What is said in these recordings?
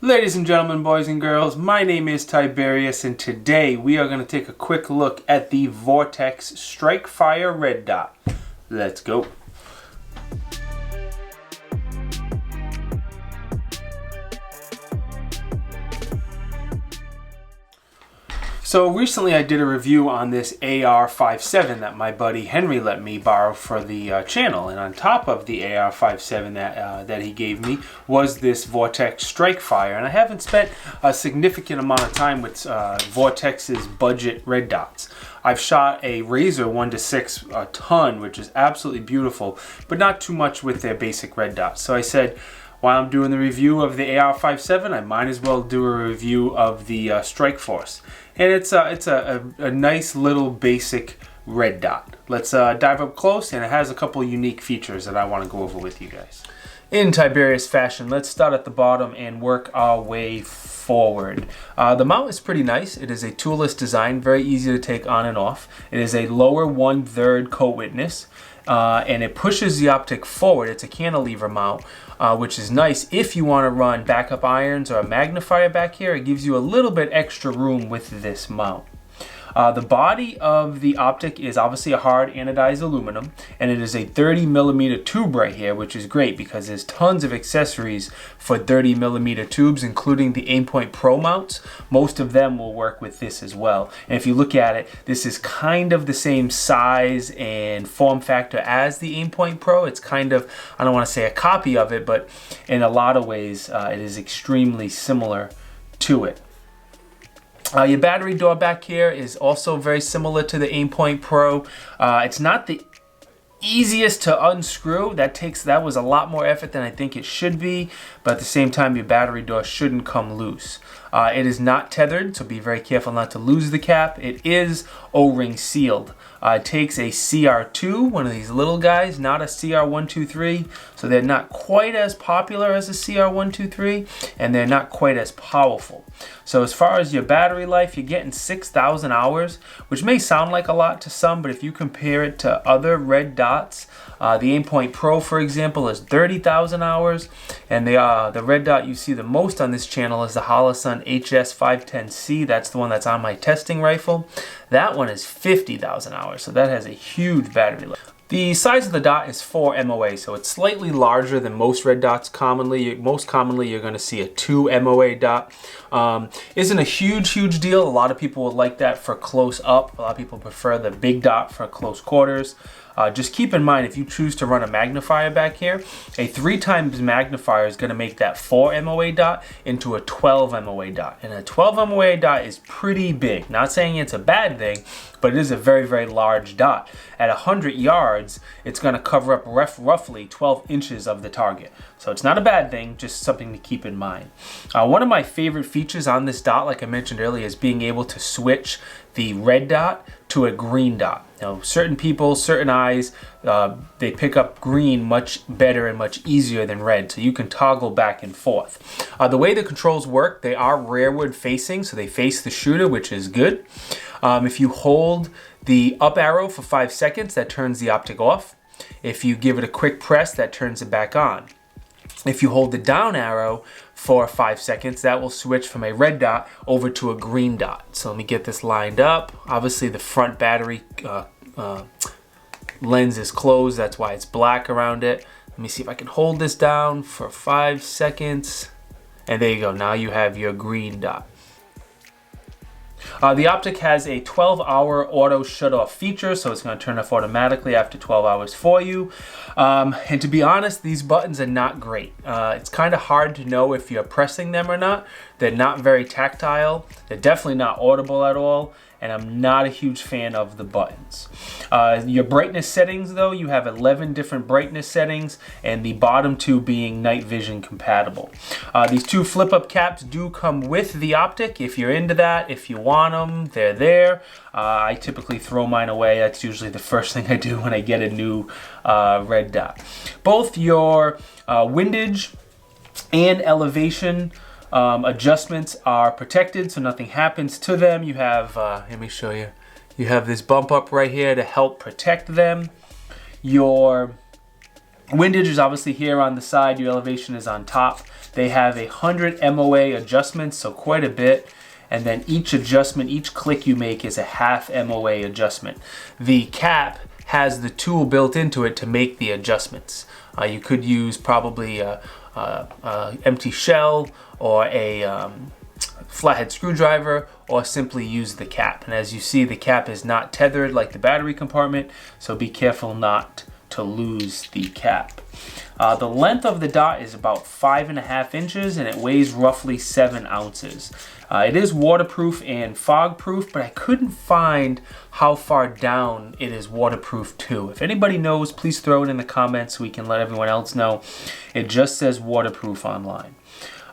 Ladies and gentlemen, boys and girls, my name is Tiberious, and today we are going to take a quick look at the Vortex Strikefire Red Dot. Let's go. So recently I did a review on this AR-57 that my buddy Henry let me borrow for the channel, and on top of the AR-57 that he gave me was this Vortex Strikefire, and I haven't spent a significant amount of time with Vortex's budget red dots. I've shot a Razor 1-6 a ton, which is absolutely beautiful, but not too much with their basic red dots. So I said, while I'm doing the review of the AR-57, I might as well do a review of the Strike Force. And it's a nice little basic red dot. Let's dive up close, and it has a couple unique features that I want to go over with you guys. In Tiberious fashion, let's start at the bottom and work our way forward. The mount is pretty nice. It is a toolless design, very easy to take on and off. It is a lower 1/3 co-witness. And it pushes the optic forward. It's a cantilever mount, which is nice if you want to run backup irons or a magnifier back here. It gives you a little bit extra room with this mount. The body of the optic is obviously a hard anodized aluminum, and it is a 30mm tube right here, which is great because there's tons of accessories for 30mm tubes, including the Aimpoint Pro mounts. Most of them will work with this as well. And if you look at it, this is kind of the same size and form factor as the Aimpoint Pro. It's kind of, I don't want to say a copy of it, but in a lot of ways, it is extremely similar to it. Your battery door back here is also very similar to the Aimpoint Pro. It's not the easiest to unscrew. That was a lot more effort than I think it should be, but at the same time, your battery door shouldn't come loose. It is not tethered, so be very careful not to lose the cap. It is O-ring sealed. It takes a CR2, one of these little guys, not a CR123, so they're not quite as popular as a CR123, and they're not quite as powerful. So as far as your battery life, you're getting 6,000 hours, which may sound like a lot to some, but if you compare it to other red dots, the Aimpoint Pro, for example, is 30,000 hours, and the red dot you see the most on this channel is the Holosun HS510C. That's the one that's on my testing rifle. That one is 50,000 hours, so that has a huge battery life. The size of the dot is 4 MOA, so it's slightly larger than most red dots commonly. Most commonly, you're going to see a 2 MOA dot. Isn't a huge deal. A lot of people would like that for close up. A lot of people prefer the big dot for close quarters. Just keep in mind, if you choose to run a magnifier back here, a 3x magnifier is going to make that 4 MOA dot into a 12 MOA dot. And a 12 MOA dot is pretty big. Not saying it's a bad thing, but it is a very large dot. At 100 yards, it's going to cover up roughly 12 inches of the target. So it's not a bad thing, just something to keep in mind. One of my favorite features on this dot, like I mentioned earlier, is being able to switch the red dot to a green dot. Now, certain people, certain eyes, they pick up green much better and much easier than red, so you can toggle back and forth. The way the controls work, they are rearward facing, so they face the shooter, which is good. If you hold the up arrow for 5 seconds, that turns the optic off. If you give it a quick press, that turns it back on. If you hold the down arrow for 5 seconds, that will switch from a red dot over to a green dot. So let me get this lined up. Obviously, the front battery lens is closed. That's why it's black around it. Let me see if I can hold this down for 5 seconds. And there you go. Now you have your green dot. The optic has a 12-hour auto shut-off feature, so it's going to turn off automatically after 12 hours for you. And to be honest, these buttons are not great. It's kind of hard to know if you're pressing them or not. They're not very tactile. They're definitely not audible at all, and I'm not a huge fan of the buttons. Your brightness settings, though, you have 11 different brightness settings, and the bottom 2 being night vision compatible. These 2 flip-up caps do come with the optic. If you're into that, if you want them, they're there. I typically throw mine away. That's usually the first thing I do when I get a new red dot. Both your windage and elevation adjustments are protected, so nothing happens to them. You have, let me show you. You have this bump up right here to help protect them. Your Windage is obviously here on the side, your elevation is on top. They have 100 MOA adjustments, so quite a bit. And then each adjustment, each click you make is a half MOA adjustment. The cap has the tool built into it to make the adjustments. You could use probably a empty shell or a flathead screwdriver, or simply use the cap. And as you see, the cap is not tethered like the battery compartment, so be careful not to lose the cap. The length of the dot is about 5.5 inches and it weighs roughly 7 ounces. It is waterproof and fog proof, but I couldn't find how far down it is waterproof to. If anybody knows, please throw it in the comments so we can let everyone else know. It just says waterproof online.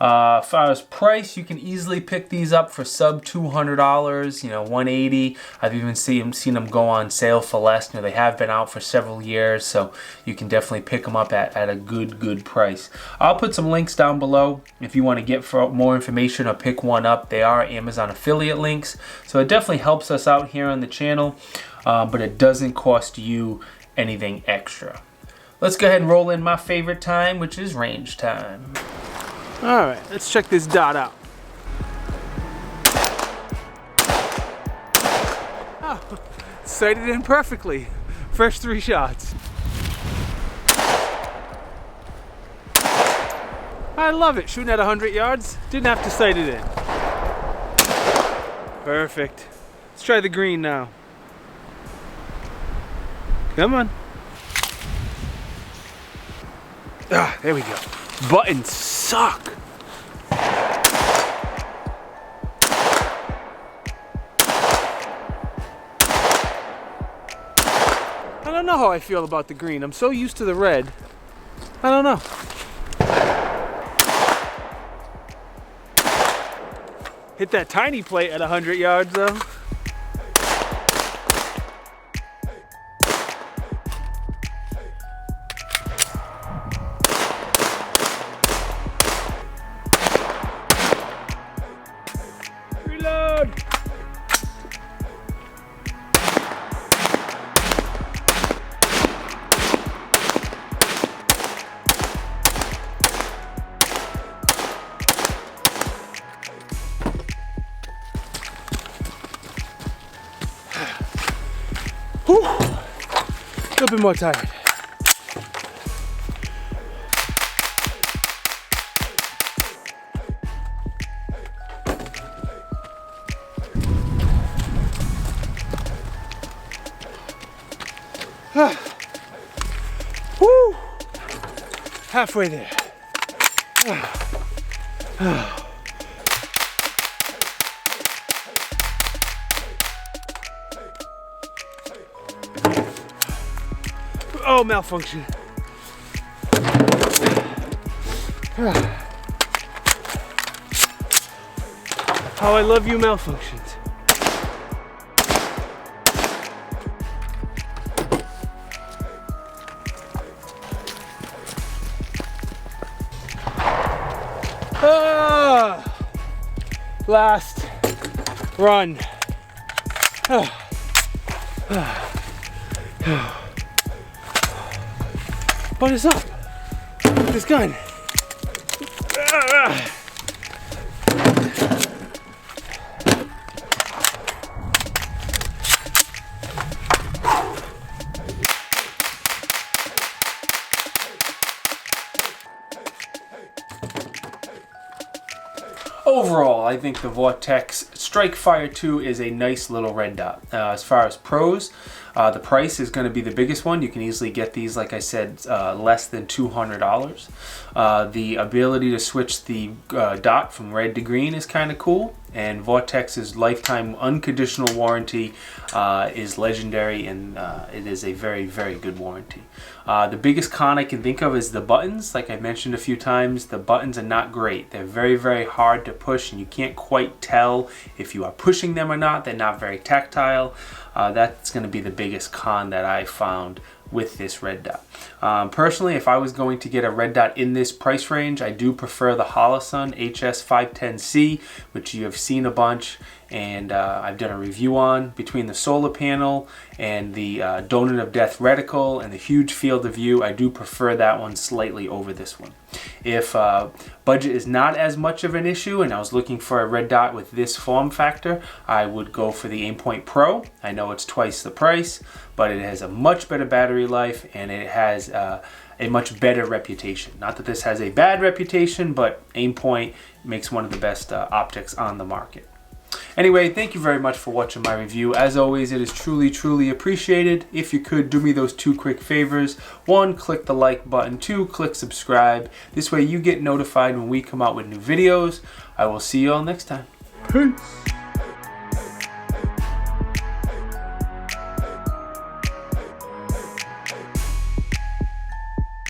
As far as price, you can easily pick these up for sub $200, you know, $180. I've even seen them go on sale for less. You know, they have been out for several years, so you can definitely pick them up at a good price. I'll put some links down below if you want to get more information or pick one up. They are Amazon affiliate links, so it definitely helps us out here on the channel, but it doesn't cost you anything extra. Let's go ahead and roll in my favorite time, which is range time. All right, let's check this dot out. Oh, sighted in perfectly. First 3 shots. I love it, shooting at 100 yards. Didn't have to sight it in. Perfect. Let's try the green now. Come on. Ah, there we go. Buttons suck. I don't know how I feel about the green. I'm so used to the red. I don't know. Hit that tiny plate at 100 yards though. Reload! Whew. A little bit more tired. Woo! Halfway there. Oh, malfunction. How I love you malfunctions. Last run. What is up with this gun? Overall, I think the Vortex Strikefire II is a nice little red dot. As far as pros, the price is going to be the biggest one. You can easily get these, like I said, less than $200. The ability to switch the dot from red to green is kind of cool. And Vortex's lifetime unconditional warranty is legendary, and it is a very good warranty. The biggest con I can think of is the buttons. Like I mentioned a few times, the buttons are not great. They're very hard to push, and you can't quite tell if you are pushing them or not. They're not very tactile. That's going to be the biggest con that I found with this red dot. Personally, if I was going to get a red dot in this price range, I do prefer the Holosun HS510C, which you have seen a bunch, and I've done a review on. Between the solar panel and the donut of death reticle and the huge field of view, I do prefer that one slightly over this one. If budget is not as much of an issue and I was looking for a red dot with this form factor, I would go for the Aimpoint Pro. I know it's twice the price, but it has a much better battery life and it has a much better reputation. Not that this has a bad reputation, but Aimpoint makes one of the best optics on the market. Anyway, thank you very much for watching my review. As always, it is truly appreciated. If you could, do me those two quick favors. 1, click the like button. 2, click subscribe. This way you get notified when we come out with new videos. I will see you all next time. Peace.